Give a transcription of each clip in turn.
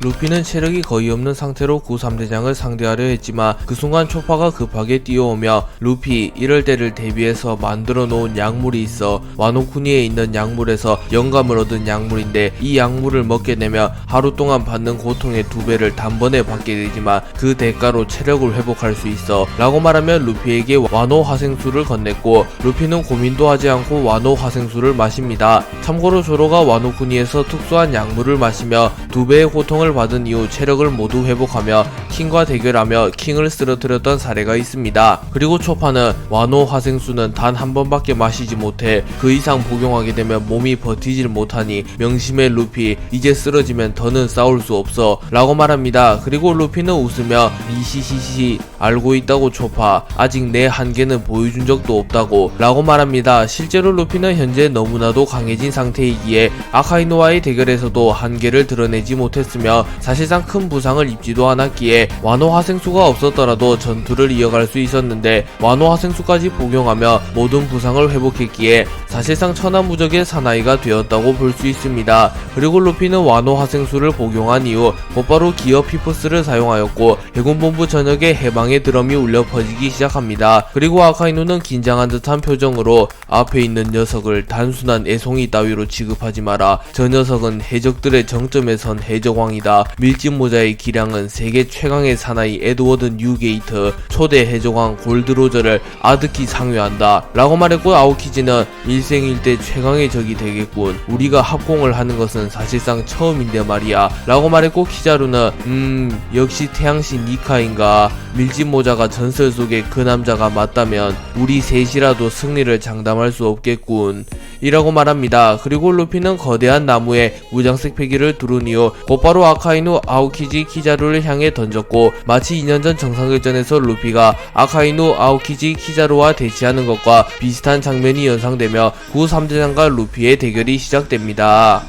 루피는 체력이 거의 없는 상태로 구3대장을 상대하려 했지만 그 순간 초파가 급하게 뛰어오며 루피 이럴 때를 대비해서 만들어 놓은 약물이 있어 와노쿠니에 있는 약물에서 영감을 얻은 약물인데 이 약물을 먹게 되면 하루 동안 받는 고통의 2배를 단번에 받게 되지만 그 대가로 체력을 회복할 수 있어 라고 말하며 루피에게 와노 화생수를 건넸고 루피는 고민도 하지 않고 와노 화생수를 마십니다. 참고로 조로가 와노쿠니에서 특수한 약물을 마시며 2배의 고통을 받은 이후 체력을 모두 회복하며 킹과 대결하며 킹을 쓰러뜨렸던 사례가 있습니다. 그리고 초파는 와노 화생수는 단 한 번밖에 마시지 못해 그 이상 복용하게 되면 몸이 버티질 못하니 명심해 루피, 이제 쓰러지면 더는 싸울 수 없어 라고 말합니다. 그리고 루피는 웃으며 이시시시 알고 있다고 초파, 아직 내 한계는 보여준 적도 없다고 라고 말합니다. 실제로 루피는 현재 너무나도 강해진 상태이기에 아카이누와의 대결에서도 한계를 드러내지 못했으며 사실상 큰 부상을 입지도 않았기에 와노 화생수가 없었더라도 전투를 이어갈 수 있었는데 와노 화생수까지 복용하며 모든 부상을 회복했기에 사실상 천하무적의 사나이가 되었다고 볼 수 있습니다. 그리고 루피는 와노 화생수를 복용한 이후 곧바로 기어 피프스를 사용하였고 해군본부 전역에 해방의 드럼이 울려 퍼지기 시작합니다. 그리고 아카이누는 긴장한 듯한 표정으로 앞에 있는 녀석을 단순한 애송이 따위로 취급하지 마라. 저 녀석은 해적들의 정점에 선 해적왕이다. 밀짚모자의 기량은 세계 최강의 사나이 에드워드 뉴게이트, 초대 해적왕 골드로저를 아득히 상회한다 라고 말했고 아오키지는 일생일대 최강의 적이 되겠군. 우리가 합공을 하는 것은 사실상 처음인데 말이야 라고 말했고 키자루는 역시 태양신 니카인가. 밀짚모자가 전설 속의 그 남자가 맞다면 우리 셋이라도 승리를 장담할 수 없겠군 이라고 말합니다. 그리고 루피는 거대한 나무에 무장색 패기를 두른 이후 곧바로 아카이누, 아오키지, 키자루를 향해 던졌고 마치 2년 전 정상결전에서 루피가 아카이누, 아오키지, 키자루와 대치하는 것과 비슷한 장면이 연상되며 구3대장과 루피의 대결이 시작됩니다.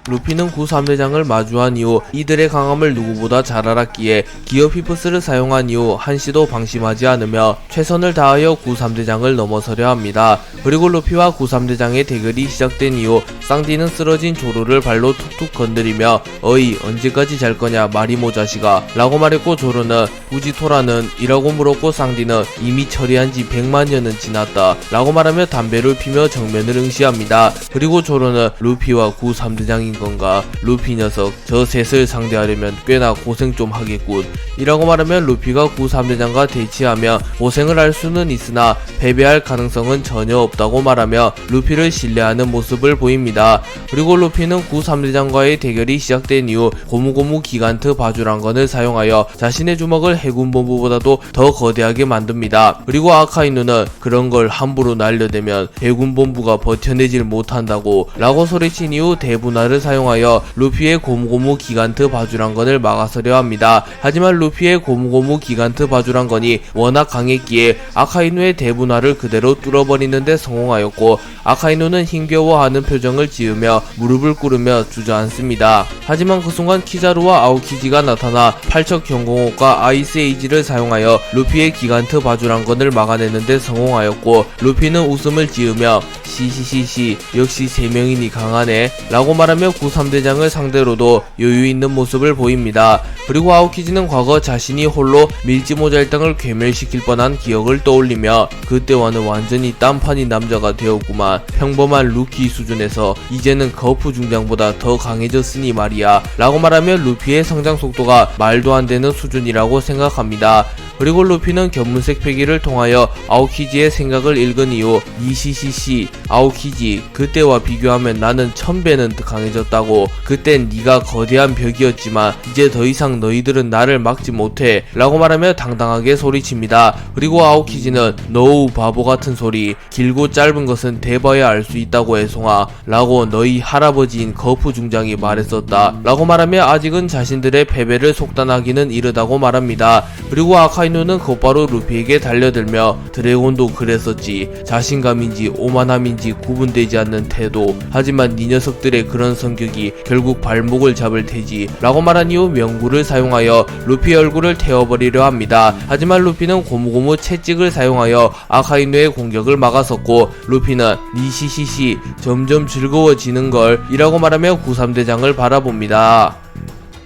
루피는 구3대장을 마주한 이후 이들의 강함을 누구보다 잘 알았기에 기어 피프스를 사용한 이후 한시도 방심하지 않으며 최선을 다하여 구3대장을 넘어서려 합니다. 그리고 루피와 구3대장의 대결이 시작된 이후 쌍디는 쓰러진 조로를 발로 툭툭 건드리며 어이 언제까지 잘 거냐 마리모 자식아 라고 말했고 조로는 부지토라는 이라고 물었고 쌍디는 이미 처리한 지 100만년은 지났다 라고 말하며 담배를 피며 정면을 응시합니다. 그리고 조로는 루피와 구3대장이 건가? 루피 녀석 저 셋을 상대하려면 꽤나 고생 좀 하겠군 이라고 말하면 루피가 구3대장과 대치하며 고생을 할 수는 있으나 패배할 가능성은 전혀 없다고 말하며 루피를 신뢰하는 모습을 보입니다. 그리고 루피는 구3대장과의 대결이 시작된 이후 고무고무 기간트 바주란건을 사용하여 자신의 주먹을 해군본부보다도 더 거대하게 만듭니다. 그리고 아카이누는 그런 걸 함부로 날려대면 해군본부가 버텨내질 못한다고 라고 소리친 이후 대분화를 사용하여 루피의 고무고무 기간트 바주란건을 막아서려 합니다. 하지만 루피의 고무고무 기간트 바주란건이 워낙 강했기에 아카이누의 대분화를 그대로 뚫어버리는데 성공하였고 아카이누는 힘겨워하는 표정을 지으며 무릎을 꿇으며 주저앉습니다. 하지만 그 순간 키자루와 아오키지가 나타나 팔척 경공옥과 아이스 에이지를 사용하여 루피의 기간트 바주란건을 막아내는데 성공하였고 루피는 웃음을 지으며 시시시시 역시 3명이니 강하네 라고 말하며 구3대장을 상대로도 여유있는 모습을 보입니다. 그리고 아오키지는 과거 자신이 홀로 밀짚모자 일당을 괴멸시킬 뻔한 기억을 떠올리며 그때와는 완전히 딴판인 남자가 되었구만. 평범한 루키 수준에서 이제는 거푸 중장보다 더 강해졌으니 말이야 라고 말하며 루피의 성장 속도가 말도 안 되는 수준이라고 생각합니다. 그리고 루피는 견문색 패기를 통하여 아오키지의 생각을 읽은 이후 이시시시 아오키지 그때와 비교하면 나는 1000배는 더 강해졌다고. 그땐 네가 거대한 벽이었지만 이제 더 이상 너희들은 나를 막지 못해 라고 말하며 당당하게 소리칩니다. 그리고 아오키지는 너우 바보같은 소리, 길고 짧은 것은 대봐야 알 수 있다고 애송아 라고 너희 할아버지인 거푸 중장이 말했었다 라고 말하며 아직은 자신들의 패배를 속단하기는 이르다고 말합니다. 그리고 아카이누는 곧바로 루피에게 달려들며 드래곤도 그랬었지, 자신감인지 오만함인지 구분되지 않는 태도, 하지만 네 녀석들의 그런 성격이 결국 발목을 잡을 테지 라고 말한 이후 명구를 사용하여 루피의 얼굴을 태워버리려 합니다. 하지만 루피는 고무고무 채찍을 사용하여 아카이누의 공격을 막았었고 루피는 니시시시 점점 즐거워지는걸 이라고 말하며 구3대장을 바라봅니다.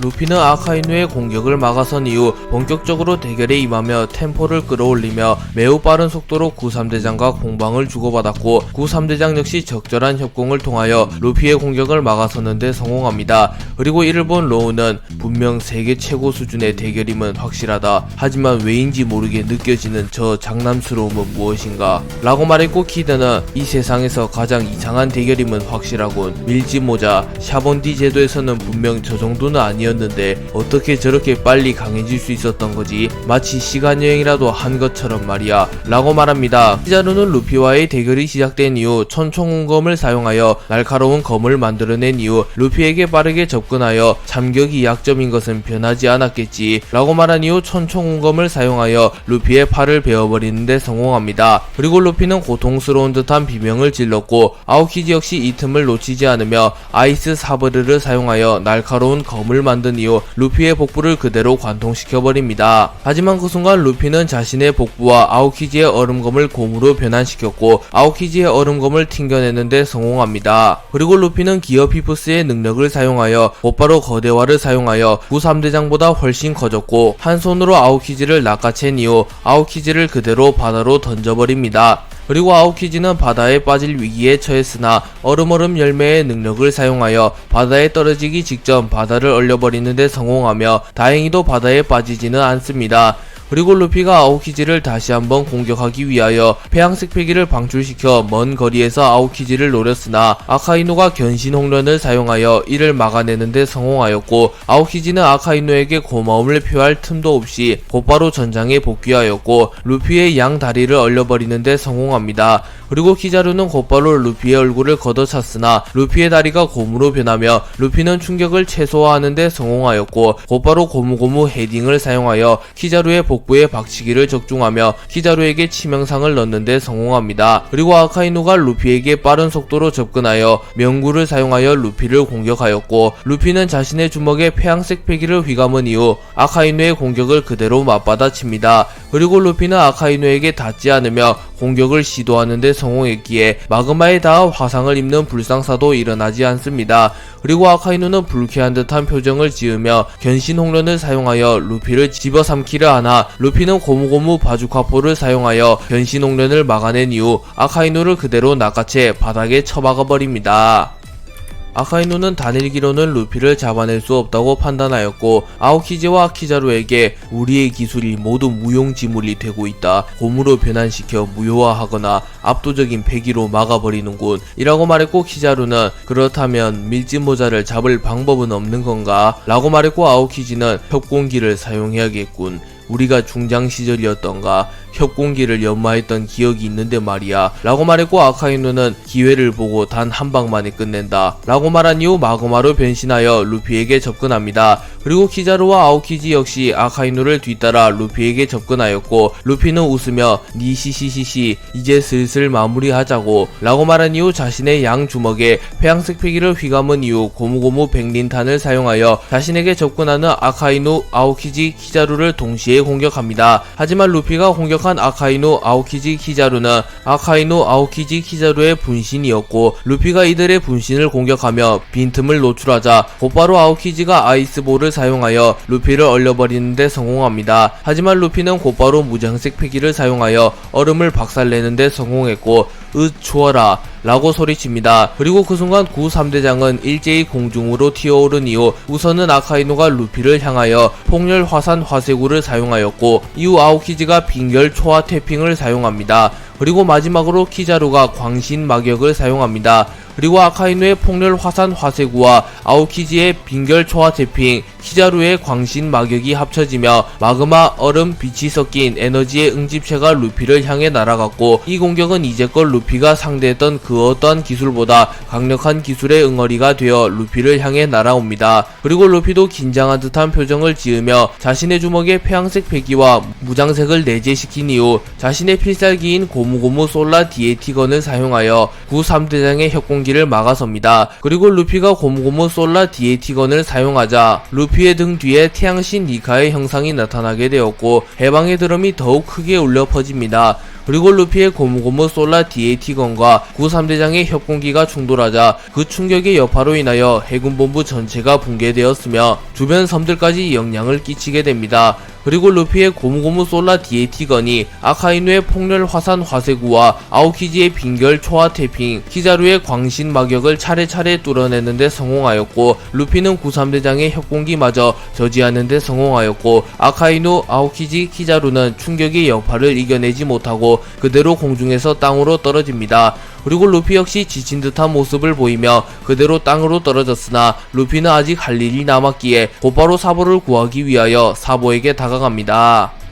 루피는 아카이누의 공격을 막아선 이후 본격적으로 대결에 임하며 템포를 끌어올리며 매우 빠른 속도로 구3대장과 공방을 주고받았고 구3대장 역시 적절한 협공을 통하여 루피의 공격을 막아서는데 성공합니다. 그리고 이를 본 로우는 분명 세계 최고 수준의 대결임은 확실하다. 하지만 왜인지 모르게 느껴지는 저 장남스러움은 무엇인가? 라고 말했고 키드는 이 세상에서 가장 이상한 대결임은 확실하군. 밀짚모자, 샤본디 제도에서는 분명 저 정도는 아니었는데 어떻게 저렇게 빨리 강해질 수 있었던 거지? 마치 시간여행이라도 한 것처럼 말이야. 라고 말합니다. 키자루는 루피와의 대결이 시작된 이후 천총운검을 사용하여 날카로운 검을 만들어낸 이후 루피에게 빠르게 접근하여 참격이 약점인 것은 변하지 않았겠지 라고 말한 이후 천총운검을 사용하여 루피의 팔을 베어버리는데 성공합니다. 그리고 루피는 고통스러운 듯한 비명을 질렀고 아오키지 역시 이 틈을 놓치지 않으며 아이스 사브르를 사용하여 날카로운 검을 만든 이후 루피의 복부를 그대로 관통시켜버립니다. 하지만 그 순간 루피는 자신의 복부와 아오키지의 얼음검을 곰으로 변환시켰고 아오키지의 얼음검을 튕겨내는데 성공합니다. 그리고 루피는 기어 피프스의 능력을 사용하여 곧바로 거대화를 사용하여 구3대장보다 훨씬 커졌고 한 손으로 아오키지를 낚아챈 이후 아오키지를 그대로 바다로 던져버립니다. 그리고 아오키지는 바다에 빠질 위기에 처했으나 얼음 열매의 능력을 사용하여 바다에 떨어지기 직전 바다를 얼려버리는데 성공하며 다행히도 바다에 빠지지는 않습니다. 그리고 루피가 아오키지를 다시 한번 공격하기 위하여 폐양색 패기를 방출시켜 먼 거리에서 아오키지를 노렸으나 아카이누가 견신 홍련을 사용하여 이를 막아내는데 성공하였고 아오키지는 아카이누에게 고마움을 표할 틈도 없이 곧바로 전장에 복귀하였고 루피의 양 다리를 얼려버리는데 성공합니다. 그리고 키자루는 곧바로 루피의 얼굴을 걷어찼으나 루피의 다리가 곰으로 변하며 루피는 충격을 최소화하는데 성공하였고 곧바로 고무고무 헤딩을 사용하여 키자루의 복부에 박치기를 적중하며 키자루에게 치명상을 넣는데 성공합니다. 그리고 아카이누가 루피에게 빠른 속도로 접근하여 명구를 사용하여 루피를 공격하였고 루피는 자신의 주먹에 폐양색 패기를 휘감은 이후 아카이누의 공격을 그대로 맞받아칩니다. 그리고 루피는 아카이누에게 닿지 않으며 공격을 시도하는데 성공했기에 마그마에 닿아 화상을 입는 불상사도 일어나지 않습니다. 그리고 아카이누는 불쾌한 듯한 표정을 지으며 견신 홍련을 사용하여 루피를 집어삼키려 하나 루피는 고무고무 바주카포를 사용하여 견신 홍련을 막아낸 이후 아카이누를 그대로 낚아채 바닥에 처박아버립니다. 아카이누는 단일기로는 루피를 잡아낼 수 없다고 판단하였고 아오키지와 키자루에게 우리의 기술이 모두 무용지물이 되고 있다. 곰으로 변환시켜 무효화하거나 압도적인 패기로 막아버리는군 이라고 말했고 키자루는 그렇다면 밀짚모자를 잡을 방법은 없는 건가? 라고 말했고 아오키지는 협공기를 사용해야겠군. 우리가 중장 시절이었던가 협공기를 연마했던 기억이 있는데 말이야 라고 말했고 아카이누는 기회를 보고 단 한 방만에 끝낸다 라고 말한 이후 마그마로 변신하여 루피에게 접근합니다. 그리고 키자루와 아오키지 역시 아카이누를 뒤따라 루피에게 접근하였고 루피는 웃으며 니시시시시 이제 슬슬 마무리하자고 라고 말한 이후 자신의 양 주먹에 회양색 패기를 휘감은 이후 고무고무 백린탄을 사용하여 자신에게 접근하는 아카이누, 아오키지, 키자루를 동시에 공격합니다. 하지만 루피가 공격한 아카이누, 아오키지, 키자루는 아카이누, 아오키지, 키자루의 분신이었고 루피가 이들의 분신을 공격하며 빈틈을 노출하자 곧바로 아오키지가 아이스볼을 사용하여 루피를 얼려버리는데 성공합니다. 하지만 루피는 곧바로 무장색 패기를 사용하여 얼음을 박살내는데 성공했고 추워라 라고 소리칩니다. 그리고 그 순간 구3대장은 일제히 공중으로 튀어오른 이후 우선은 아카이누가 루피를 향하여 폭렬 화산 화쇄구를 사용하였고 이후 아오키지가 빙결 초화 태핑을 사용합니다. 그리고 마지막으로 키자루가 광신 마격을 사용합니다. 그리고 아카이누의 폭렬 화산 화쇄구와 아오키지의 빙결 초화 태핑, 키자루의 광신 마격이 합쳐지며 마그마, 얼음, 빛이 섞인 에너지의 응집체가 루피를 향해 날아갔고 이 공격은 이제껏 루피가 상대했던 그 어떠한 기술보다 강력한 기술의 응어리가 되어 루피를 향해 날아옵니다. 그리고 루피도 긴장한 듯한 표정을 지으며 자신의 주먹에 폐양색 패기와 무장색을 내재시킨 이후 자신의 필살기인 고무고무 솔라 디에티건을 사용하여 구3대장의 협공기를 막아섭니다. 그리고 루피가 고무고무 솔라 디에티건을 사용하자 루피의 등 뒤에 태양신 니카의 형상이 나타나게 되었고 해방의 드럼이 더욱 크게 울려 퍼집니다. 그리고 루피의 고무고무 솔라 DAT건과 구3대장의 협공기가 충돌하자 그 충격의 여파로 인하여 해군본부 전체가 붕괴되었으며 주변 섬들까지 영향을 끼치게 됩니다. 그리고 루피의 고무고무 솔라 DAT건이 아카이누의 폭렬 화산 화세구와 아오키지의 빙결 초화 태핑, 키자루의 광신 마격을 차례차례 뚫어내는데 성공하였고, 루피는 구3대장의 협공기마저 저지하는데 성공하였고, 아카이누, 아오키지, 키자루는 충격의 여파를 이겨내지 못하고 그대로 공중에서 땅으로 떨어집니다. 그리고 루피 역시 지친 듯한 모습을 보이며 그대로 땅으로 떨어졌으나 루피는 아직 할 일이 남았기에 곧바로 사보를 구하기 위하여 사보에게 다가갑니다.